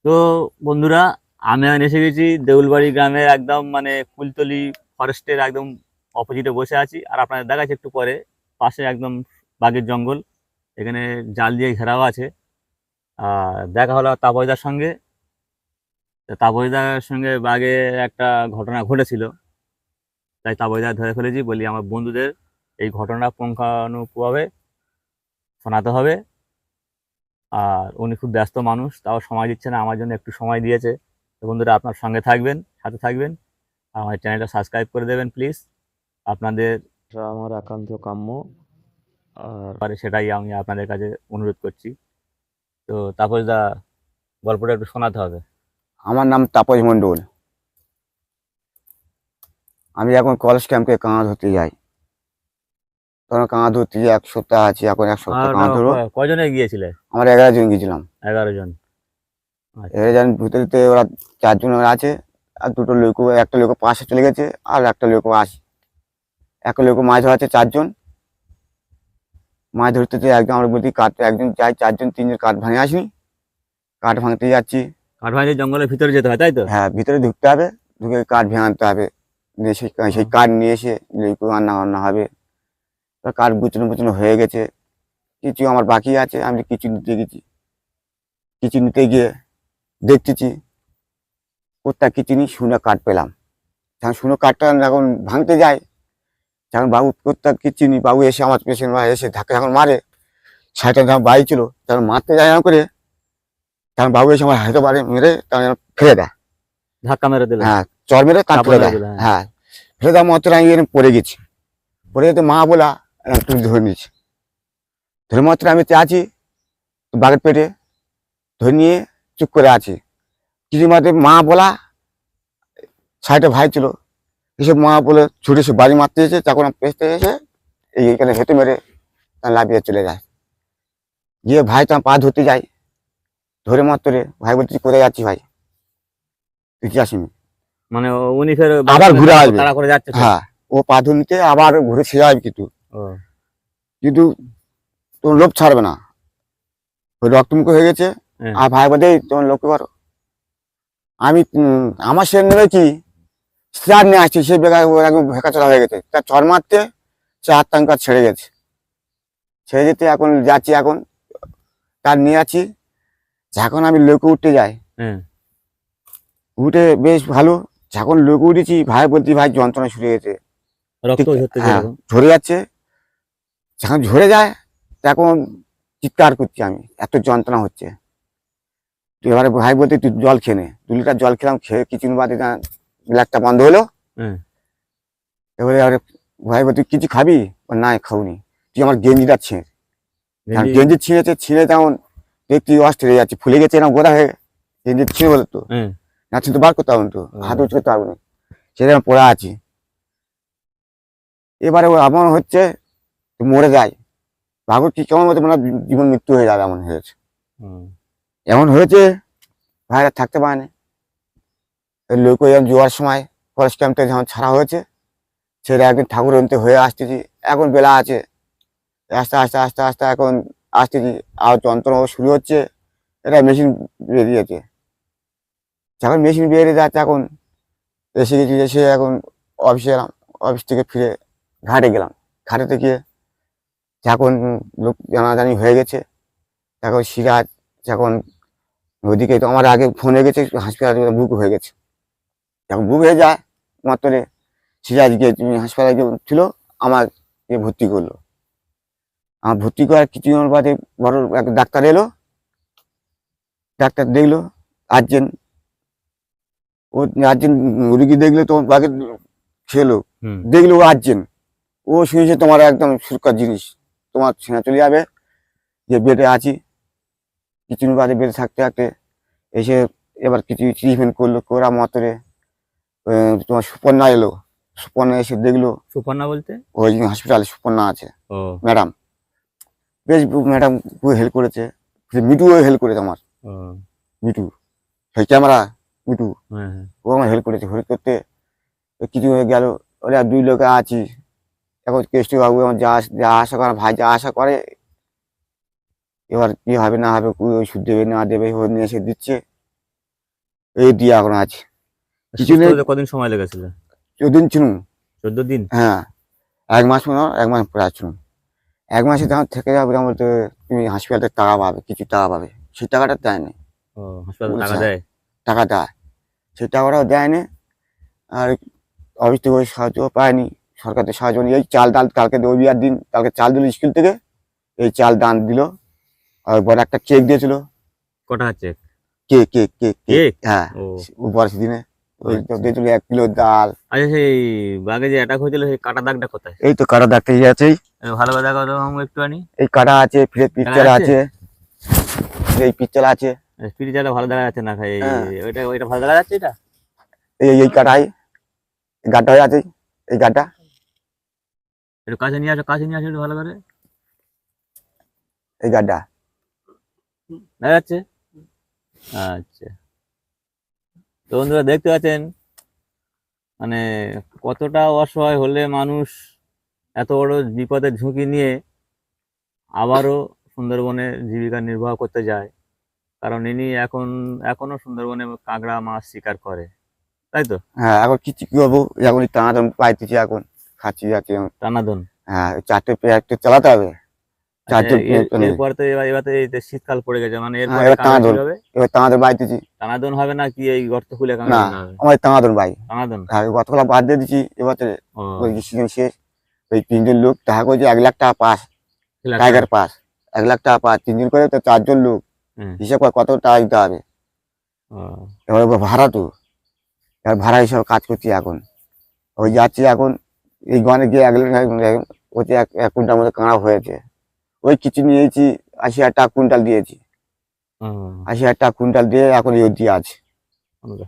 তো বন্ধুরা, আমি এখন এসে গেছি দেউলবাড়ি গ্রামের একদম মানে কুলতলি ফরেস্টের একদম অপোজিটে বসে আছি। আর আপনাদের দেখাচ্ছি একটু পরে, পাশে একদম বাগের জঙ্গল, এখানে জাল দিয়ে ঘেরাও আছে। আর দেখা হলো তাপসদার সঙ্গে। তো তাপসদার সঙ্গে বাঘে একটা ঘটনা ঘটেছিল, তাই তাপসদা ধরে ফেলেছি। বলি আমার বন্ধুদের এই ঘটনা পুঙ্খানুপুঙ্খভাবে শোনাতে হবে। আর উনি খুব ব্যস্ত মানুষ, তাও সময় দিচ্ছে না, আমার জন্য একটু সময় দিয়েছে। তো বন্ধুরা, আপনার সঙ্গে থাকবেন, সাথে থাকবেন, আর আমার চ্যানেলটা সাবস্ক্রাইব করে দেবেন প্লিজ। আপনাদের আমার একান্ত কাম্য, আর সেটাই আমি আপনাদের কাছে অনুরোধ করছি। তো তাপস দা, গল্পটা একটু শোনাতে হবে। আমার নাম তাপস মণ্ডল। আমি এখন কলেজ ক্যাম্পে কাঁড়া ধরতে যাই। তখন কাঁড়া ধরতে যাই, এক সপ্তাহ আছি, এখন এক সপ্তাহ আর কাঁড়া ধরবো। কজনে গিয়েছিলে? আমরা 11 জন গেছিলাম। 11 জন। আচ্ছা। 11 জন ভিতরেতে ওরা 4 জন ওরা আছে, আর দুটো লোক, একটা লোক পাশে চলে গেছে, আর একটা লোক আসে। একটা লোক মাছ ধরাচ্ছে 4 জন। মাছ ধরতে একদম আমরা বলছি কাঠ, একজন যাই, 4 জন 3 জন কাঠ ভাঙে আসি। কাঠ ভাঙতে যাচ্ছি। কাঠভাঙি জঙ্গলের ভিতরে যেতে হয়, তাই তো? হ্যাঁ, ভিতরে ঢুকতে হবে, ঢুকে কাঠ ভেঙে আনতে হবে। দিয়ে সেই কাঠ নিয়ে এসে লোক রান্না হবে। কাঠ গুছানো গুছানো হয়ে গেছে, কিছু আমার বাকি আছে। আমি কিছু নিতে গেছি, কিছু নিতে গিয়ে দেখতেছি কোথাও কিছু নিয়ে শুনে কাঠ পেলাম। যখন শুনে কাঠটা যখন ভাঙতে যায়, যখন বাবু কোথাও কিছু নি, বাবু এসে আমার পেছনে এসে ধাক্কা যখন মারে, সাইডটা যখন বাড়ি ছিল তখন মারতে যায় না করে, তখন বাবু এসে আমার হাতে বাড়ি মেরে তখন ফেলে দেয়। ধাক্কা মেরে দিলে? হ্যাঁ, চর মেরে কাঠ চাপড় ফেলে মেরে দেয়। দিলে, হ্যাঁ। হ্যাঁ, ফেলে দেওয়ার মাত্র আমি এরকম পড়ে গেছি। পড়ে যেতে মা বলা তুই ধরে নিয়েছি, ধরে মাত্র আমি আছি বাঘের পেটে, ধরে নিয়ে চুপ করে আছি। কিছু মাঝে মা বলা সাইডে ভাই ছিল, এসব মা বলে ছুটে এসে বাড়ি মারতে এসে, তখন পেঁচতে এসে এইখানে হেঁটে মেরে লাফিয়ে চলে যায়। গিয়ে ভাই তো পা ধরতে যাই, ধরে মাত্রে ভাই বলছি কোথায় যাচ্ছি ভাই, তুই কি আসিনি। মানে উনি ফের আবার ঘুরে আসবে। তাড়া করে যাচ্ছে তো? হ্যাঁ, ও পা ধরে নিতে আবার ঘুরে ছেড়ে আসবে, কিন্তু ও। কিন্তু তোর লোভ ছাড়বে না, ওই রক্তমুখ হয়ে গেছে। হ্যাঁ। আর ভাই বলে তোমার লক্ষ্য করো, আমি আমার সে নেবে কি স্টার নিয়ে আসছি, সে বেকার একদম ভেকাচড়া হয়ে গেছে, তার চর মারতে সে হাত টাঙ্কা ছেড়ে গেছে। ছেড়ে যেতে এখন যাচ্ছি, এখন তার নিয়ে আছি। যখন আমি লোকে উঠতে যাই, হ্যাঁ। উঠে বেশ ভালো, যখন লোকে উঠেছি ভাই বলছি ভাই যন্ত্রণা শুরু হয়েছে। রক্ত ঝরতে হ্যাঁ, যেরকম? ঝরে যাচ্ছে। যখন ঝরে যায় তখন চিৎকার করছি আমি, এত যন্ত্রণা হচ্ছে। এবারে ভাই বলতে তুই জল খেয়ে নে। 2 লিটার জল খেলাম, খেয়ে কিছুদিন বাদে ব্ল্যাকটা বন্ধ হলো। হ্যাঁ। এবারে ভাই বলতে কিছু খাবি, না খাওনি, তুই আমার গেঞ্জিটা ছিঁড়। কারণ গেঞ্জি? গেঞ্জি ছিঁড়েছে, ছিঁড়ে তেমন দেখতে অস্ট হয়ে যাচ্ছে, ফুলে গেছে এরকম গোদা হয়ে। গেঞ্জি ছিঁড়ে বলে তো হ্যাঁ। না, ছিঁড়তে বার করতে পারবেন তো, হাত উঁচু করতে পারবো না, সেরকম পড়ে আছি। এবারে ও এমন হচ্ছে মরে যায়, ভাবো কি কেমন মতো মানে জীবন মৃত্যু হয়ে যাবে, এমন হয়েছে। এমন হয়েছে ভাই আর থাকতে পারে না। লোক জোয়ার সময় ফরেস্ট ক্যাম্পটা যখন ছাড়া হয়েছে, সেটা একদিন ঠাকুর অন্তে হয়ে আসতেছি। এখন বেলা আছে, আস্তে আস্তে আস্তে আস্তে এখন আসতেছি, আর যন্ত্রণা শুরু হচ্ছে। এটা মেশিন বেরিয়েছে, যখন মেশিন বেরিয়ে যাচ্ছে এখন এসে গেছি। এসে এখন অফিসে এলাম, অফিস থেকে ফিরে ঘাটে গেলাম। ঘাটেতে গিয়ে যখন লোক জানাজানি হয়ে গেছে, তখন সিরাজ যখন ওদিকে তো আমার আগে ফোন হয়ে গেছে, হাসপাতালে বুক হয়ে গেছে। যখন বুক হয়ে যায় মাত্রে সিরাজ গিয়ে হাসপাতালে ছিল, আমার ভর্তি করলো। আমার ভর্তি করার কিছুক্ষণ বাদে বড় এক ডাক্তার এলো, ডাক্তার দেখলো আর্জেন্ট। ও আর্জেন্ট রুগী দেখলে তোমার বাঘের খেলো, দেখলো ও আর্জেন্ট। ও শুনেছে তোমার একদম সুরক্ষার জিনিস, তোমার ছেনা চলে যাবে, যে বেডে আছি। কিছুদিন বাদে বেডে থাকতে থাকতে এসে এবার কিছু ট্রিটমেন্ট করলো, করা মাত্রে তোমার সুপর্ণা এলো। সুপর্ণা এসে দেখলো। সুপর্ণা বলতে? ওই হসপিটালে সুপর্ণা আছে, ও ম্যাডাম। বেশ ম্যাডাম খুব হেল্প করেছে, মিটুও হেল্প করেছে আমার। মিটু, সেই ক্যামেরা মিটু, ও আমার হেল্প করেছে। হেল্প করতে কিছু হয়ে গেল, ওরা 2 লোক আছি। এখন কেষ্টু বাবু আমার যা যা আশা করে, ভাই যা আশা করে, এবার কি হবে না হবে, ওষুধ দেবে না দেবে ও নিয়ে এসে দিচ্ছে। এই দিয়ে এখন আছে। কিছু সুস্থ নেই। হতে কদিন সময় লেগেছিল? 14 দিন ছিল। 14 দিন? হ্যাঁ, 1 মাস মনে হয়, 1 মাস প্রায় ছিল। 1 মাসে যখন থেকে যাবে তখন বলতে তুমি হাসপাতালে টাকা পাবে, কিছু টাকা পাবে। সেই টাকাটা দেয়নি। ও, হাসপাতালে টাকা বলছে দেয়? টাকা দেয়, সেই টাকাটাও দেয়নি। আর অফিস থেকে ওই সাহায্য পায়নি, সরকার থেকে সাহায্য নেই। এই চাল ডাল কালকে রবিবার দিন, কালকে চাল দিল স্কুল থেকে, এই চাল দান দিল। আর বড় একটা কেক দিয়েছিল। কটা আছে? Cake cake cake cake cake? হ্যাঁ, ও উপর দিনে ওই আচ্ছা। দিয়েছিল 1 কিলো ডাল। আচ্ছা, সেই বাঘে যে অ্যাটাক হয়েছিল সেই কাটা দাগটা কোথায়? এই তো কাটা ডাক্তার আছেই, ভালো করে দেখাও তো মামু একটুখানি। এই কাটা আছে, ফিরে পিকচার দেখা আছে, এই পিকচার আছে। স্পিরিচারটা ভালো দেখা যাচ্ছে না, খাই হ্যাঁ, ওইটা ওইটা ভালো দেখা যাচ্ছে। এটা এই কাটাই গাটা হয়ে আছে, এই গাটা। একটু কাছে নিয়ে আসো, কাছে নিয়ে আসো একটু ভালো করে। এই গাটা দেখা যাচ্ছে? আচ্ছা, তো বন্ধুরা দেখতে পাচ্ছেন মানে কতটা অসহায় হলে মানুষ এত বড় বিপদের ঝুঁকি নিয়ে আবারও সুন্দরবনে জীবিকা নির্বাহ করতে যায়। কারণ ইনি এখনো সুন্দরবনে কাঁকড়া মাছ শিকার করে, তাই তো? হ্যাঁ, এখন কি করবো, এখন টানাটান পাইতেছি, এখন খাচ্ছি যাচ্ছি এখন। টানাদন। হ্যাঁ, 4টে পেঁয়াজটা চালাতে হবে। আচ্ছা, 4জন পেঁয়াজ এরপর তো এবার তো এই যে শীতকাল পড়ে গেছে, মানে হ্যাঁ, এরপরে এবার কাঁকড়া কি টানাদন, হবে? এবার টানাদন বাইতেছি। টানাদন হবে না কি এই গর্ত খুলে কাঁকড়া না, টানা হবে? আমার টানাদন ভাই। টানাদন। হ্যাঁ, গতকাল বাদ দিয়ে দিচ্ছি এবারে। ও, ওই সিজন শেষ, ওই 3জন লোক টাকা করেছে 1 লাখ টাকা পাস, ঠিক আছে। টাইগার পাস 1 লাখ টাকা পাস, 3জন করে তো 4জন লোক। হুম, হিসাব করে কত টাকা দিতে হবে। ও, এবার ভাড়া তো, এবার ভাড়া হিসাবে কাজ করছি এখন। ওই যাচ্ছি এখন, এই গনে গিয়ে 1 লাখ ওতে 1 কুইন্টাল মতো কাঁড়া হয়েছে। ওই কিছু নিয়েছি, 80,000 টাকা কুইন্টাল দিয়েছি। ও, 80,000 টাকা কুইন্টাল দিয়ে এখন এই অবধি আছে। আমরা